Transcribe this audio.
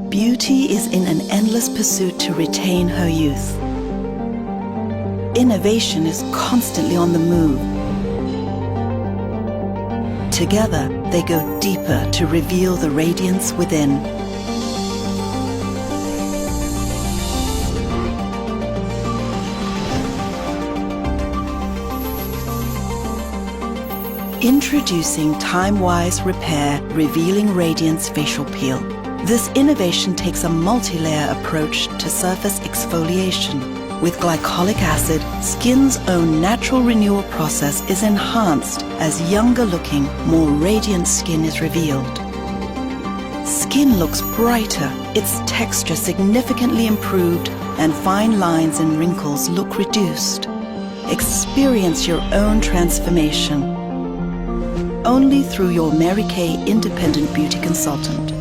Beauty is in an endless pursuit to retain her youth. Innovation is constantly on the move. Together, they go deeper to reveal the radiance within. Introducing TimeWise Repair Revealing Radiance Facial Peel. This innovation takes a multi-layer approach to surface exfoliation. With glycolic acid, skin's own natural renewal process is enhanced as younger-looking, more radiant skin is revealed. Skin looks brighter, its texture significantly improved, and fine lines and wrinkles look reduced. Experience your own transformation. Only through your Mary Kay independent beauty consultant.